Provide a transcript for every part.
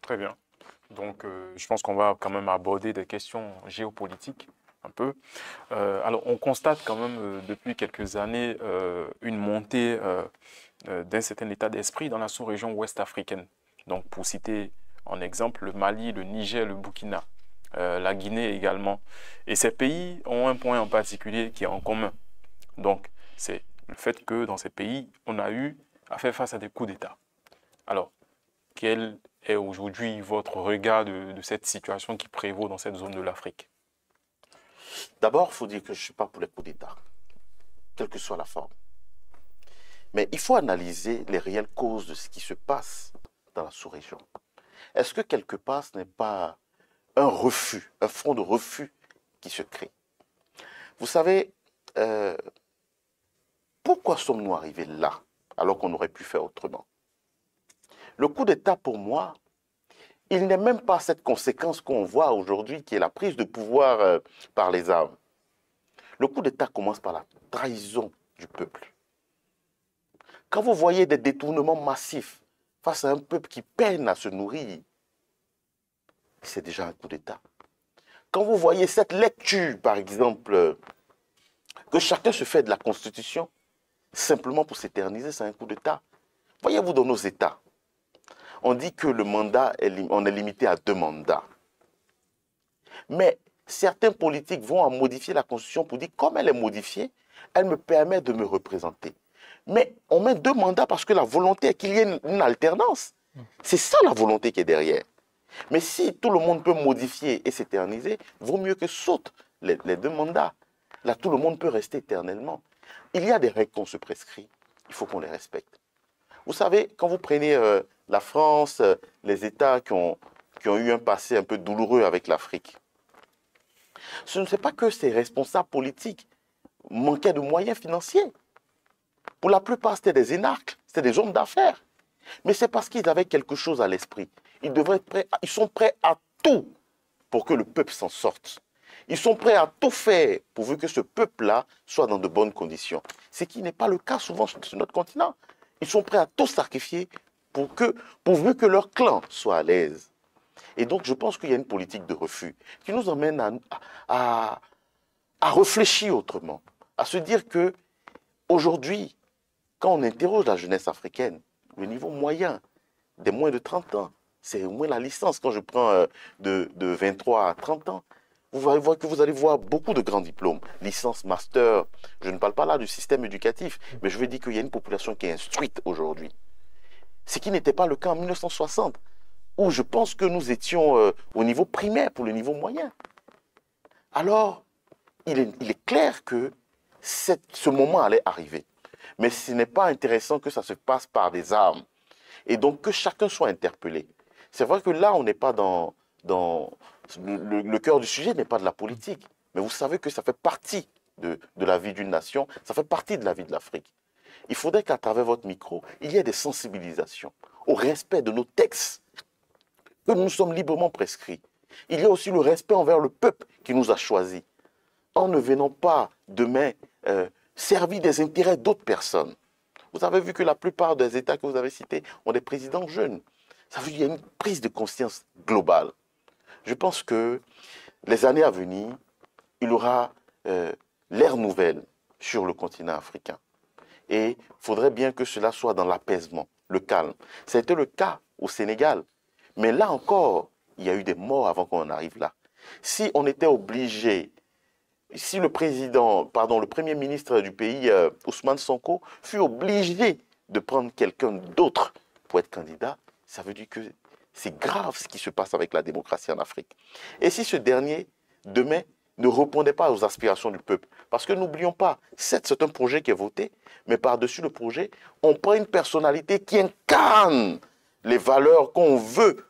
Très bien. Donc, je pense qu'on va quand même aborder des questions géopolitiques un peu. Alors, on constate quand même depuis quelques années une montée d'un certain état d'esprit dans la sous-région ouest africaine. Donc, pour citer en exemple le Mali, le Niger, le Burkina, la Guinée également. Et ces pays ont un point en particulier qui est en commun. Donc, c'est le fait que dans ces pays, on a eu à faire face à des coups d'État. Alors, quel est aujourd'hui votre regard de cette situation qui prévaut dans cette zone de l'Afrique? D'abord, il faut dire que je ne suis pas pour les coups d'État, quelle que soit la forme. Mais il faut analyser les réelles causes de ce qui se passe dans la sous-région. Est-ce que quelque part, ce n'est pas un refus, un front de refus qui se crée? Vous savez, pourquoi sommes-nous arrivés là, alors qu'on aurait pu faire autrement? Le coup d'État, pour moi, il n'est même pas cette conséquence qu'on voit aujourd'hui, qui est la prise de pouvoir par les armes. Le coup d'État commence par la trahison du peuple. Quand vous voyez des détournements massifs face à un peuple qui peine à se nourrir, c'est déjà un coup d'État. Quand vous voyez cette lecture, par exemple, que chacun se fait de la Constitution, simplement pour s'éterniser, c'est un coup d'État. Voyez-vous, dans nos États, on dit que le mandat, on est limité à 2 mandats. Mais certains politiques vont en modifier la Constitution pour dire, comme elle est modifiée, elle me permet de me représenter. Mais on met 2 mandats parce que la volonté est qu'il y ait une alternance. C'est ça la volonté qui est derrière. Mais si tout le monde peut modifier et s'éterniser, vaut mieux que sautent les 2 mandats. Là, tout le monde peut rester éternellement. Il y a des règles qu'on se prescrit. Il faut qu'on les respecte. Vous savez, quand vous prenez la France, les États qui ont eu un passé un peu douloureux avec l'Afrique, ce n'est pas que ces responsables politiques manquaient de moyens financiers. Pour la plupart, c'était des énarques, c'était des hommes d'affaires. Mais c'est parce qu'ils avaient quelque chose à l'esprit. Ils sont prêts à tout pour que le peuple s'en sorte. Ils sont prêts à tout faire pourvu que ce peuple-là soit dans de bonnes conditions. Ce qui n'est pas le cas souvent sur notre continent. Ils sont prêts à tout sacrifier pourvu que leur clan soit à l'aise. Et donc, je pense qu'il y a une politique de refus qui nous emmène à réfléchir autrement, à se dire que aujourd'hui, quand on interroge la jeunesse africaine, le niveau moyen des moins de 30 ans, c'est au moins la licence. Quand je prends de 23 à 30 ans, vous allez voir beaucoup de grands diplômes, licence, master. Je ne parle pas là du système éducatif, mais je veux dire qu'il y a une population qui est instruite aujourd'hui. Ce qui n'était pas le cas en 1960, où je pense que nous étions au niveau primaire pour le niveau moyen. Alors, il est clair que ce moment allait arriver. Mais ce n'est pas intéressant que ça se passe par des armes. Et donc que chacun soit interpellé. C'est vrai que là, on n'est pas dans le cœur du sujet n'est pas de la politique. Mais vous savez que ça fait partie de la vie d'une nation, ça fait partie de la vie de l'Afrique. Il faudrait qu'à travers votre micro, il y ait des sensibilisations au respect de nos textes que nous sommes librement prescrits. Il y a aussi le respect envers le peuple qui nous a choisis, en ne venant pas demain servir des intérêts d'autres personnes. Vous avez vu que la plupart des États que vous avez cités ont des présidents jeunes. Ça veut dire qu'il y a une prise de conscience globale. Je pense que les années à venir, il y aura l'ère nouvelle sur le continent africain. Et il faudrait bien que cela soit dans l'apaisement, le calme. C'était le cas au Sénégal. Mais là encore, il y a eu des morts avant qu'on arrive là. Si on était obligé, si le premier ministre du pays, Ousmane Sonko, fut obligé de prendre quelqu'un d'autre pour être candidat, ça veut dire que c'est grave ce qui se passe avec la démocratie en Afrique. Et si ce dernier, demain, ne répondait pas aux aspirations du peuple, parce que n'oublions pas, c'est un projet qui est voté, mais par-dessus le projet, on prend une personnalité qui incarne les valeurs qu'on veut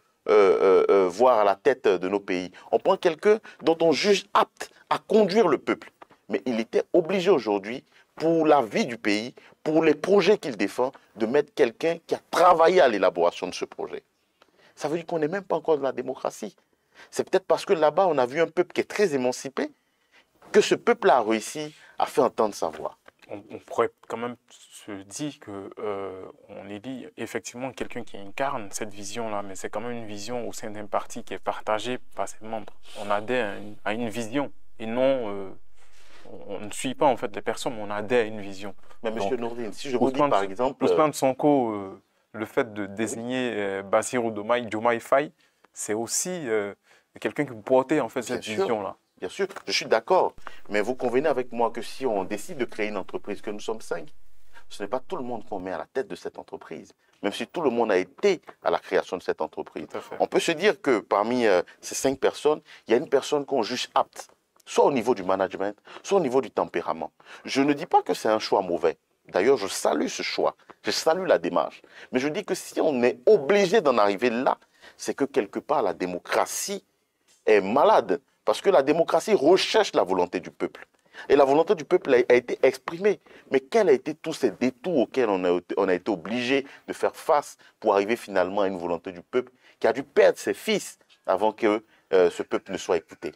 voir à la tête de nos pays. On prend quelqu'un dont on juge apte à conduire le peuple. Mais il était obligé aujourd'hui, pour la vie du pays, pour les projets qu'il défend, de mettre quelqu'un qui a travaillé à l'élaboration de ce projet. Ça veut dire qu'on n'est même pas encore dans la démocratie. C'est peut-être parce que là-bas, on a vu un peuple qui est très émancipé, que ce peuple a réussi à faire entendre sa voix. on pourrait quand même se dire que on élit effectivement quelqu'un qui incarne cette vision-là, mais c'est quand même une vision au sein d'un parti qui est partagée par ses membres. On adhère à une vision et non, on ne suit pas en fait les personnes, mais on adhère à une vision. Mais Donc, Monsieur Nourdine, si je vous dis par exemple... Ousmane Sonko, le fait de désigner Bassirou Diomaye Faye, c'est aussi quelqu'un qui portait en fait cette vision-là. Bien sûr, je suis d'accord. Mais vous convenez avec moi que si on décide de créer une entreprise, que nous sommes 5, ce n'est pas tout le monde qu'on met à la tête de cette entreprise. Même si tout le monde a été à la création de cette entreprise. On peut se dire que parmi ces 5 personnes, il y a une personne qu'on juge apte, soit au niveau du management, soit au niveau du tempérament. Je ne dis pas que c'est un choix mauvais. D'ailleurs, je salue ce choix. Je salue la démarche. Mais je dis que si on est obligé d'en arriver là, c'est que quelque part, la démocratie est malade. Parce que la démocratie recherche la volonté du peuple. Et la volonté du peuple a été exprimée. Mais quels ont été tous ces détours auxquels on a été obligé de faire face pour arriver finalement à une volonté du peuple qui a dû perdre ses fils avant que ce peuple ne soit écouté?